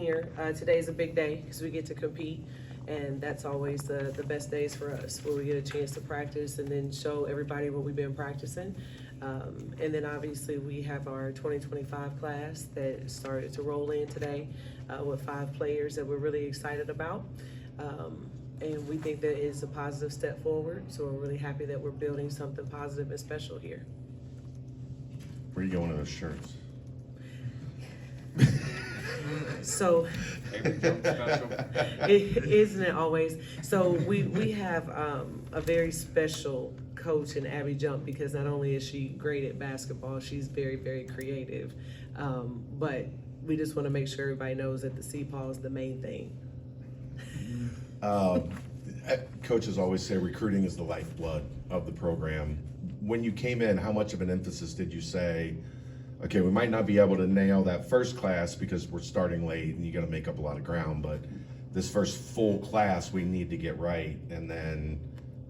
here. Today's a big day because we get to compete, and that's always the best days for us, where we get a chance to practice and then show everybody what we've been practicing. And then obviously we have our 2025 class that started to roll in today with 5 players that we're really excited about. And we think that is a positive step forward, so we're really happy that we're building something positive and special here. Where are you going with those shirts? So, isn't it always? So we have a very special coach in Abby Jump, because not only is she great at basketball, she's very, very creative. But we just want to make sure everybody knows that the CPAW is the main thing. Coaches always say recruiting is the lifeblood of the program. When you came in, how much of an emphasis did you say, okay, we might not be able to nail that first class because we're starting late and you got to make up a lot of ground, but this first full class we need to get right, and then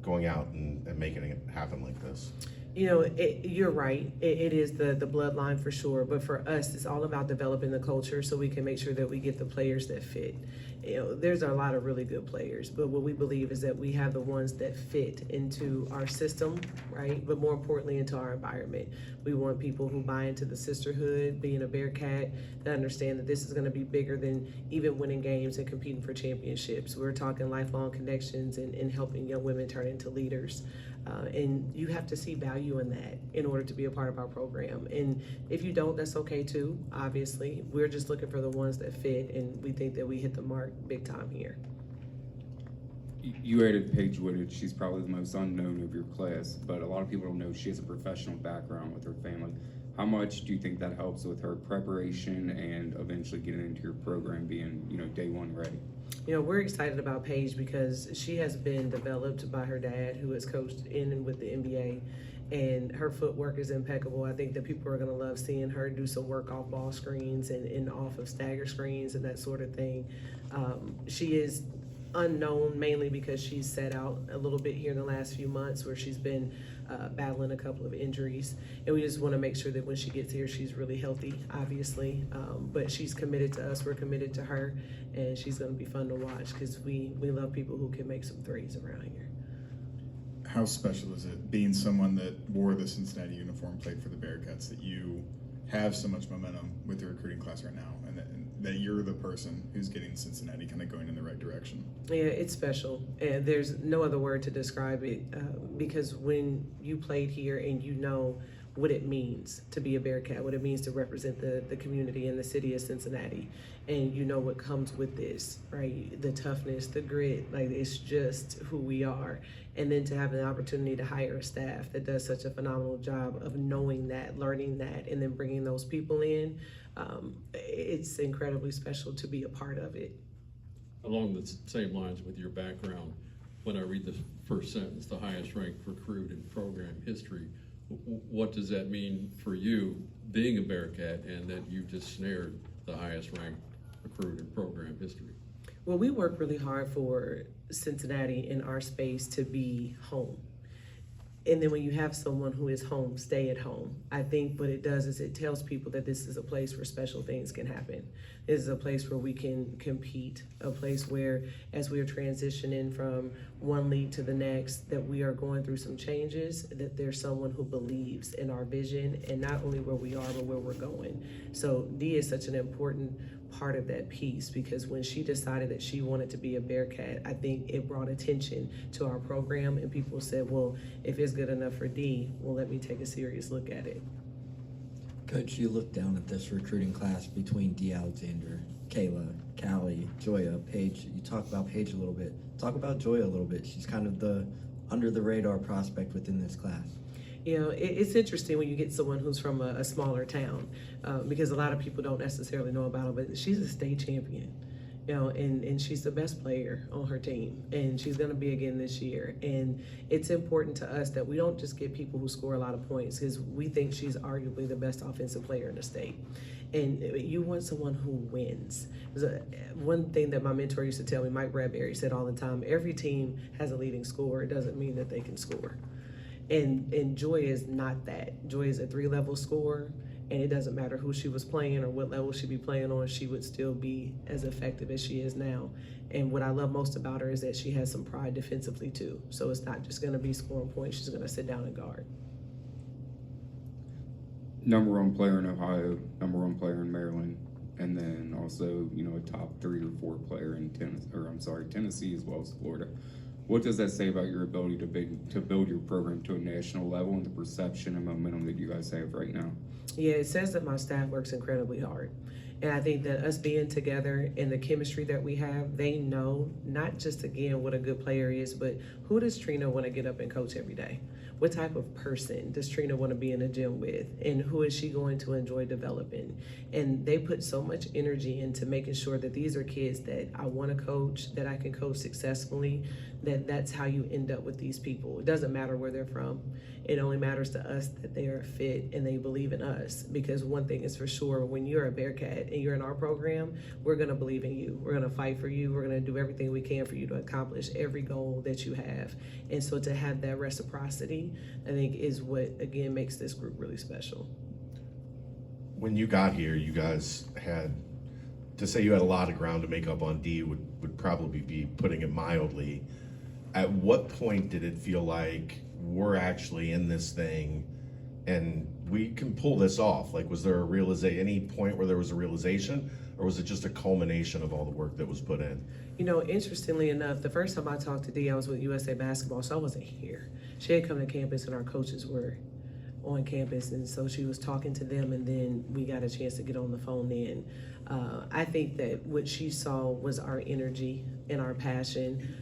going out and making it happen like this? You know, you're right. It is the bloodline for sure. But for us, it's all about developing the culture so we can make sure that we get the players that fit. You know, there's a lot of really good players, but what we believe is that we have the ones that fit into our system, right? But more importantly, into our environment. We want people who buy into the sisterhood, being a Bearcat, that understand that this is going to be bigger than even winning games and competing for championships. We're talking lifelong connections and helping young women turn into leaders. And you have to see value in that in order to be a part of our program. And if you don't, that's okay too, obviously. We're just looking for the ones that fit, and we think that we hit the mark big time here. You added Paige Woodard. She's probably the most unknown of your class, but a lot of people don't know she has a professional background with her family. How much do you think that helps with her preparation and eventually getting into your program being, day one ready? You know, we're excited about Paige because she has been developed by her dad, who has coached in and with the NBA, and her footwork is impeccable. I think that people are going to love seeing her do some work off ball screens and off of stagger screens and that sort of thing. She is unknown mainly because she's sat out a little bit here in the last few months, where she's been battling a couple of injuries, and we just want to make sure that when she gets here she's really healthy, obviously, but she's committed to us, we're committed to her, and she's going to be fun to watch because we love people who can make some threes around here. How special is it being someone that wore the Cincinnati uniform, played for the Bearcats, that you have so much momentum with the recruiting class right now, and that you're the person who's getting Cincinnati kind of going in the right direction? Yeah, it's special, and there's no other word to describe it, because when you played here and you know what it means to be a Bearcat, what it means to represent the community and the city of Cincinnati, and you know what comes with this, right? The toughness, the grit, like it's just who we are. And then to have an opportunity to hire a staff that does such a phenomenal job of knowing that, learning that, and then bringing those people in, it's incredibly special to be a part of it. Along the same lines with your background, when I read the first sentence, the highest ranked recruit in program history, what does that mean for you being a Bearcat and that you just snared the highest ranked recruit in program history? Well, we work really hard for Cincinnati in our space to be home. And then when you have someone who is home, stay at home. I think what it does is it tells people that this is a place where special things can happen. This is a place where we can compete, a place where, as we are transitioning from one league to the next, that we are going through some changes, that there's someone who believes in our vision and not only where we are, but where we're going. So Dee is such an important part of that piece, because when she decided that she wanted to be a Bearcat, I think it brought attention to our program, and people said, well, if it's good enough for Dee, well, let me take a serious look at it. Coach, you look down at this recruiting class between Dee Alexander, Kayla, Callie, Joya, Paige. You talk about Paige a little bit. Talk about Joya a little bit. She's kind of the under the radar prospect within this class. You know, it's interesting when you get someone who's from a smaller town, because a lot of people don't necessarily know about her, but she's a state champion, you know, and she's the best player on her team, and she's going to be again this year. And it's important to us that we don't just get people who score a lot of points, because we think she's arguably the best offensive player in the state. And you want someone who wins. One thing that my mentor used to tell me, Mike Bradbury, said all the time, every team has a leading scorer. It doesn't mean that they can score. And Joy is not that. Joy is a 3-level scorer, And it doesn't matter who she was playing or what level she be playing on, she would still be as effective as she is now. And what I love most about her is that she has some pride defensively too. So it's not just gonna be scoring points, she's gonna sit down and guard. Number one player in Ohio, number one player in Maryland, and then also, you know, a top 3 or 4 player in Tennessee as well as Florida. What does that say about your ability to build your program to a national level and the perception and momentum that you guys have right now? Yeah, it says that my staff works incredibly hard. And I think that us being together and the chemistry that we have, they know not just, again, what a good player is, but who does Trina want to get up and coach every day? What type of person does Trina want to be in the gym with? And who is she going to enjoy developing? And they put so much energy into making sure that these are kids that I want to coach, that I can coach successfully, that's how you end up with these people. It doesn't matter where they're from. It only matters to us that they are fit and they believe in us. Because one thing is for sure, when you're a Bearcat and you're in our program, we're going to believe in you. We're going to fight for you. We're going to do everything we can for you to accomplish every goal that you have. And so to have that reciprocity, I think, is what, again, makes this group really special. When you got here, you guys had, to say you had a lot of ground to make up on D would probably be putting it mildly. At what point did it feel like we're actually in this thing and we can pull this off? Like, was there any point where there was a realization, or was it just a culmination of all the work that was put in? You know, interestingly enough, the first time I talked to Dee, I was with USA Basketball, so I wasn't here. She had come to campus and our coaches were on campus, and so she was talking to them, and then we got a chance to get on the phone then. I think that what she saw was our energy and our passion,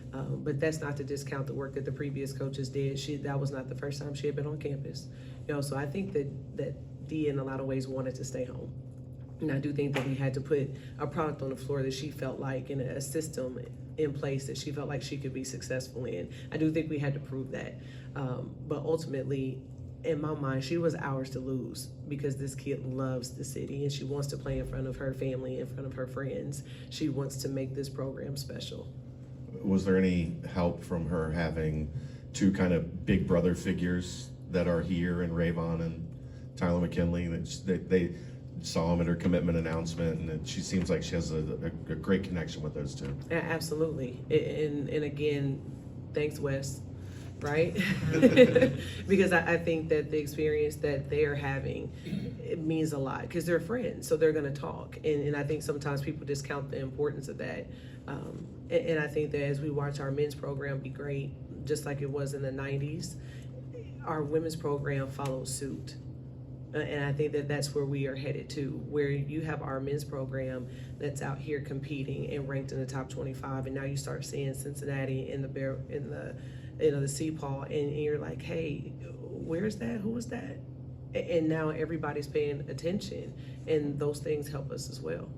but that's not to discount the work that the previous coaches did. That was not the first time she had been on campus. You know, so I think that Dee in a lot of ways wanted to stay home. And I do think that we had to put a product on the floor that she felt like, in a system in place that she felt like she could be successful in. I do think we had to prove that. But ultimately, in my mind, she was ours to lose, because this kid loves the city and she wants to play in front of her family, in front of her friends. She wants to make this program special. Was there any help from her having 2 kind of big brother figures that are here in Rayvon and Tyler McKinley? That they saw him at her commitment announcement, and that she seems like she has a great connection with those 2. Absolutely. And again, thanks, Wes. Right? Because I think that the experience that they're having, it means a lot, because they're friends, so they're going to talk. And I think sometimes people discount the importance of that. And I think that as we watch our men's program be great, just like it was in the 90s, our women's program follows suit. And I think that that's where we are headed to, where you have our men's program that's out here competing and ranked in the top 25, and now you start seeing Cincinnati in the CPAW, and you're like, hey, where's that? Who was that? And now everybody's paying attention, and those things help us as well.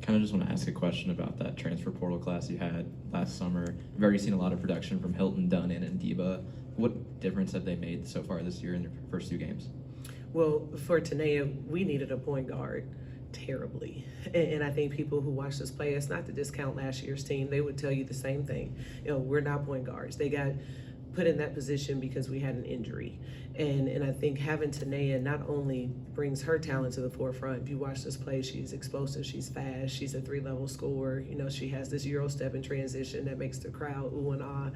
Kind of just want to ask a question about that transfer portal class you had last summer. I've already seen a lot of production from Hilton, Dunn, and Diba. What difference have they made so far this year in their first 2 games? Well, for Tanea, we needed a point guard terribly. And I think people who watch us play, it's not to discount last year's team, they would tell you the same thing. You know, we're not point guards. They got put in that position because we had an injury. And I think having Tanea not only brings her talent to the forefront. If you watch this play, she's explosive, she's fast, she's a 3-level scorer. You know, she has this Euro step in transition that makes the crowd ooh and ah.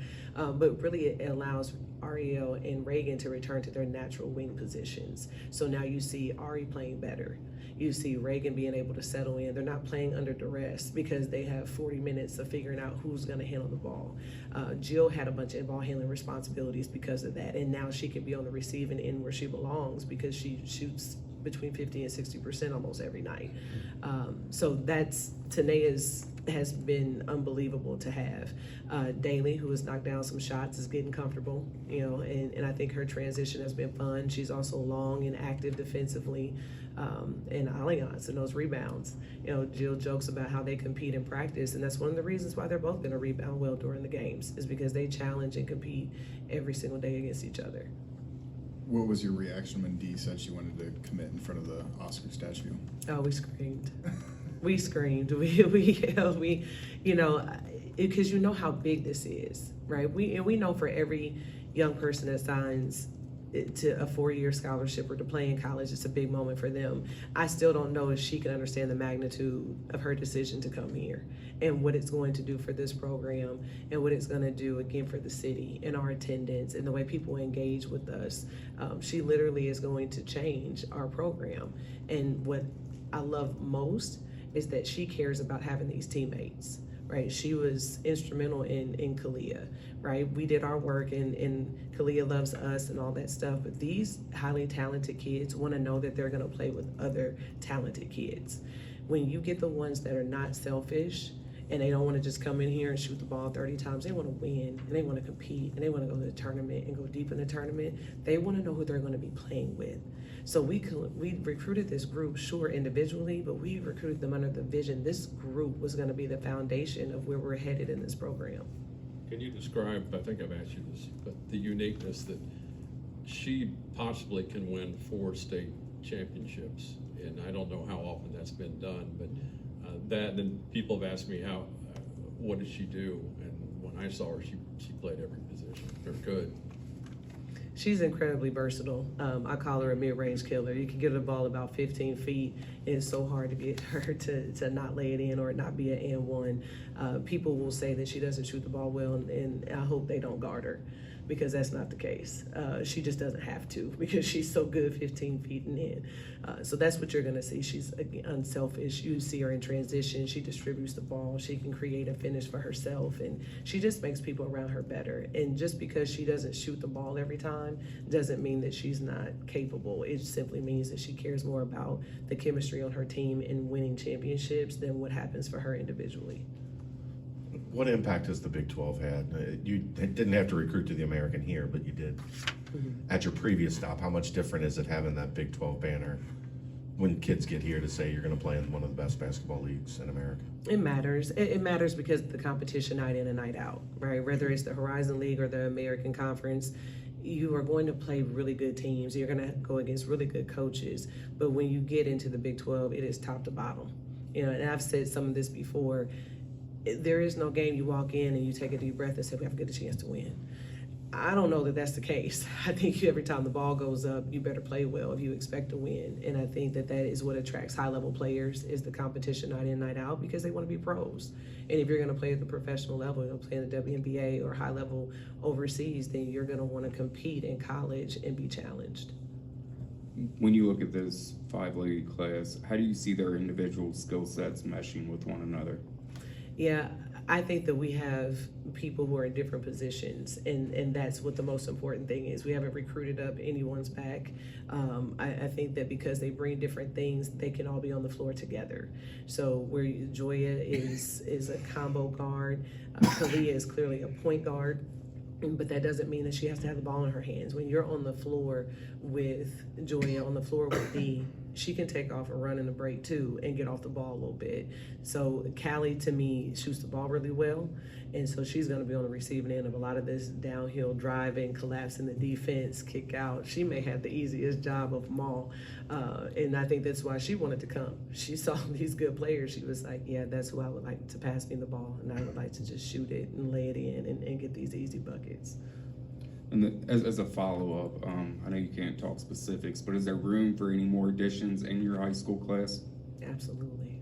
But really it allows Ariel and Reagan to return to their natural wing positions. So now you see Ari playing better. You see Reagan being able to settle in. They're not playing under duress because they have 40 minutes of figuring out who's going to handle the ball. Jill had a bunch of ball handling responsibilities because of that, and now she can be on the receiving end where she belongs because she shoots between 50 and 60% almost every night. So that's Tanea's has been unbelievable to have. Daly, who has knocked down some shots, is getting comfortable, you know, and I think her transition has been fun. She's also long and active defensively, and alliance and those rebounds. You know, Jill jokes about how they compete in practice, and that's one of the reasons why they're both going to rebound well during the games, is because they challenge and compete every single day against each other. What was your reaction when Dee said she wanted to commit in front of the Oscar statue? Oh, we screamed. We screamed. We yelled. We, you know, because you know how big this is, right? We know for every young person that signs to a 4-year scholarship or to play in college. It's a big moment for them. I still don't know if she can understand the magnitude of her decision to come here and what it's going to do for this program and what it's going to do again for the city and our attendance and the way people engage with us. She literally is going to change our program. And what I love most is that she cares about having these teammates. Right, she was instrumental in Kalia, right? We did our work and Kalia loves us and all that stuff, but these highly talented kids want to know that they're going to play with other talented kids. When you get the ones that are not selfish and they don't want to just come in here and shoot the ball 30 times, they want to win and they want to compete and they want to go to the tournament and go deep in the tournament. They want to know who they're going to be playing with. So we recruited this group, sure, individually, but we recruited them under the vision. This group was going to be the foundation of where we're headed in this program. Can you describe, I think I've asked you this, but the uniqueness that she possibly can win 4 state championships, and I don't know how often that's been done, but that, and then people have asked me what did she do, and when I saw her, she played every position, or could. She's incredibly versatile. I call her a mid-range killer. You can get her the ball about 15 feet, and it's so hard to get her to not lay it in or not be an and one. People will say that she doesn't shoot the ball well, and I hope they don't guard her, because that's not the case. She just doesn't have to, because she's so good 15 feet and in. So that's what you're gonna see. She's unselfish. You see her in transition. She distributes the ball. She can create a finish for herself, and she just makes people around her better. And just because she doesn't shoot the ball every time doesn't mean that she's not capable. It simply means that she cares more about the chemistry on her team and winning championships than what happens for her individually. What impact has the Big 12 had? You didn't have to recruit to the American here, but you did at your previous stop. How much different is it having that Big 12 banner when kids get here to say you're going to play in one of the best basketball leagues in America? It matters. It matters because of the competition night in and night out, right? Whether it's the Horizon League or the American Conference, you are going to play really good teams. You're going to go against really good coaches. But when you get into the Big 12, it is top to bottom. You know, and I've said some of this before. There is no game you walk in and you take a deep breath and say, we have a good chance to win. I don't know that that's the case. I think every time the ball goes up, you better play well if you expect to win. And I think that is what attracts high-level players, is the competition night in, night out, because they want to be pros. And if you're going to play at the professional level, you're going to play in the WNBA or high-level overseas, then you're going to want to compete in college and be challenged. When you look at this 5-lady class, how do you see their individual skill sets meshing with one another? Yeah, I think that we have people who are in different positions, and that's what the most important thing is. We haven't recruited up anyone's back. I think that because they bring different things, they can all be on the floor together. So where Joya is a combo guard, Kalia is clearly a point guard. But that doesn't mean that she has to have the ball in her hands. When you're on the floor with Joya, on the floor with Dee, she can take off and run in the break too and get off the ball a little bit. So Callie, to me, shoots the ball really well. And so she's going to be on the receiving end of a lot of this downhill driving, collapsing the defense, kick out. She may have the easiest job of them all. And I think that's why she wanted to come. She saw these good players. She was like, yeah, that's who I would like to pass me the ball. And I would like to just shoot it and lay it in and get these easy buckets. And as a follow-up, I know you can't talk specifics, but is there room for any more additions in your high school class? Absolutely.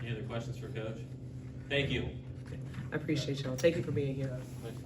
Any other questions for Coach? Thank you. I appreciate y'all. Thank you for being here. Thank you.